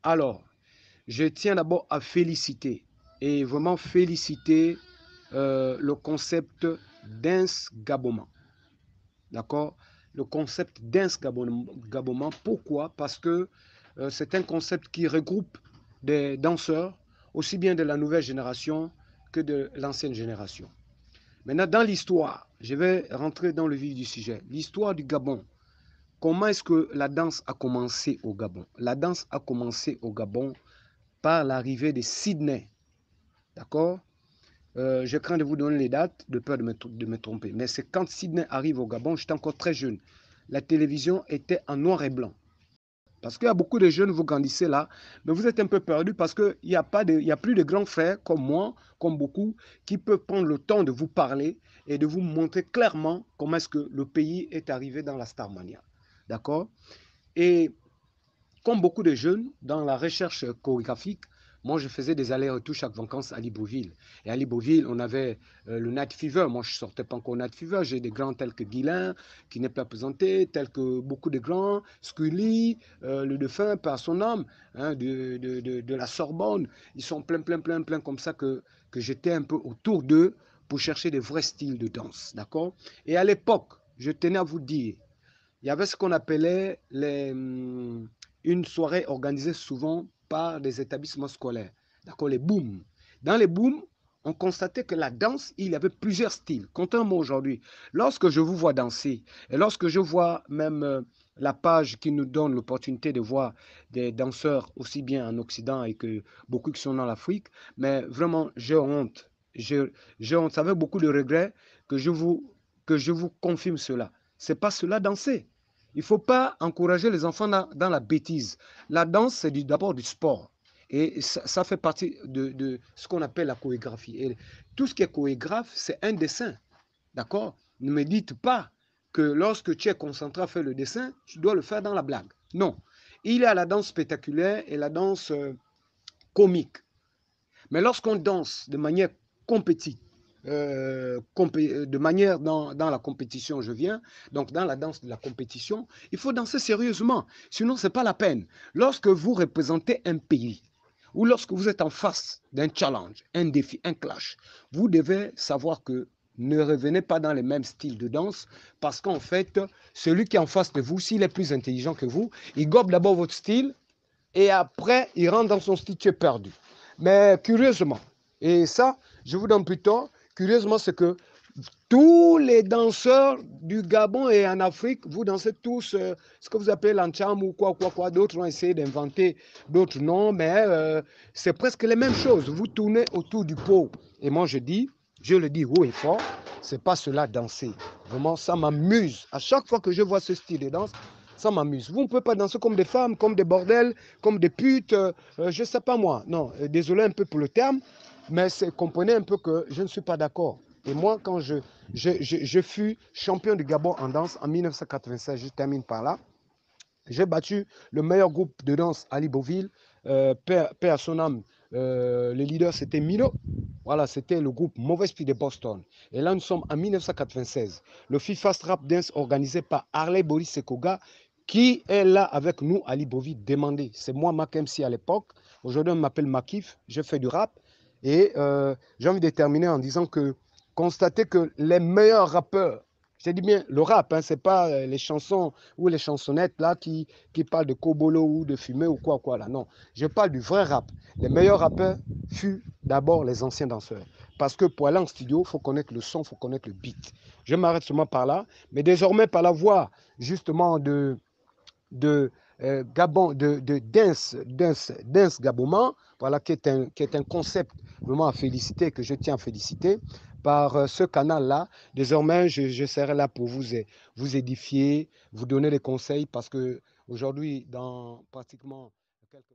Alors, je tiens d'abord à féliciter et vraiment féliciter le concept Dance Gaboman. D'accord? Le concept Dance Gaboman. Pourquoi? Parce que c'est un concept qui regroupe des danseurs, aussi bien de la nouvelle génération que de l'ancienne génération. Maintenant, dans l'histoire, je vais rentrer dans le vif du sujet. L'histoire du Gabon. Comment est-ce que la danse a commencé au Gabon? La danse a commencé au Gabon par l'arrivée de Sydney. D'accord? Je crains de vous donner les dates, de peur de me tromper. Mais c'est quand Sydney arrive au Gabon, j'étais encore très jeune. La télévision était en noir et blanc. Parce qu'il y a beaucoup de jeunes, vous grandissez là, mais vous êtes un peu perdus parce qu'il n'y a, a plus de grands frères comme moi, comme beaucoup, qui peuvent prendre le temps de vous parler et de vous montrer clairement comment est-ce que le pays est arrivé dans la Starmania. D'accord? Et comme beaucoup de jeunes, dans la recherche chorégraphique, moi, je faisais des allers-retours chaque vacances à Libreville. Et à Libreville, on avait le Night Fever. Moi, je ne sortais pas encore Night Fever. J'ai des grands tels que Guilain, qui n'est pas présenté, tels que beaucoup de grands, Scully, le défunt, par son âme, hein, de la Sorbonne. Ils sont plein comme ça que j'étais un peu autour d'eux pour chercher des vrais styles de danse. D'accord? Et à l'époque, je tenais à vous dire, il y avait ce qu'on appelait une soirée organisée souvent par des établissements scolaires. D'accord, les booms. Dans les booms, on constatait que la danse, il y avait plusieurs styles. Contrairement aujourd'hui, lorsque je vous vois danser, et lorsque je vois même la page qui nous donne l'opportunité de voir des danseurs aussi bien en Occident et que beaucoup qui sont dans l'Afrique, mais vraiment, j'ai honte. J'ai honte, avec beaucoup de regrets que je vous confirme cela. C'est pas cela danser. Il ne faut pas encourager les enfants dans la bêtise. La danse, c'est d'abord du sport. Et ça fait partie de ce qu'on appelle la chorégraphie. Et tout ce qui est chorégraphe, c'est un dessin. D'accord? Ne me dites pas que lorsque tu es concentré à faire le dessin, tu dois le faire dans la blague. Non. Il y a la danse spectaculaire et la danse comique. Mais lorsqu'on danse de manière compétitive, de manière dans la compétition, je viens, donc dans la danse de la compétition, il faut danser sérieusement, sinon ce n'est pas la peine. Lorsque vous représentez un pays, ou lorsque vous êtes en face d'un challenge, un défi, un clash, vous devez savoir que ne revenez pas dans les mêmes styles de danse, parce qu'en fait, celui qui est en face de vous, s'il est plus intelligent que vous, il gobe d'abord votre style, et après, il rentre dans son style, tu es perdu. Mais curieusement, et ça, je vous donne plus tard, curieusement, c'est que tous les danseurs du Gabon et en Afrique, vous dansez tous ce que vous appelez l'ancham ou quoi. D'autres ont essayé d'inventer d'autres noms, mais c'est presque les mêmes choses. Vous tournez autour du pot. Et moi, je le dis haut et fort, c'est pas cela danser. Vraiment, ça m'amuse. À chaque fois que je vois ce style de danse, ça m'amuse. Vous ne pouvez pas danser comme des femmes, comme des bordels, comme des putes, je ne sais pas moi. Non, désolé un peu pour le terme, mais comprenez un peu que je ne suis pas d'accord. Et moi, quand je fus champion du Gabon en danse en 1996, je termine par là, j'ai battu le meilleur groupe de danse à Libreville, paix à son âme. Le leader, c'était Mino. Voilà, c'était le groupe Mauvais Esprit de Boston. Et là, nous sommes en 1996. Le FIFA Rap Dance organisé par Harley Boris Sekoga, qui est là avec nous à Libreville, demandé. C'est moi, Mac MC à l'époque. Aujourd'hui, on m'appelle Makif. Je fais du rap. Et j'ai envie de terminer en disant que constatez que les meilleurs rappeurs, je dis bien le rap, hein, ce n'est pas les chansons ou les chansonnettes là qui parlent de Kobolo ou de fumer ou quoi là. Non, je parle du vrai rap. Les meilleurs rappeurs furent d'abord les anciens danseurs. Parce que pour aller en studio, il faut connaître le son, il faut connaître le beat. Je m'arrête seulement par là. Mais désormais, par la voix justement de Gabon, de dance Gaboman, voilà, qui est un concept vraiment à féliciter, que je tiens à féliciter, par ce canal-là. Désormais, je serai là pour vous édifier, vous donner des conseils, parce que aujourd'hui, dans pratiquement quelques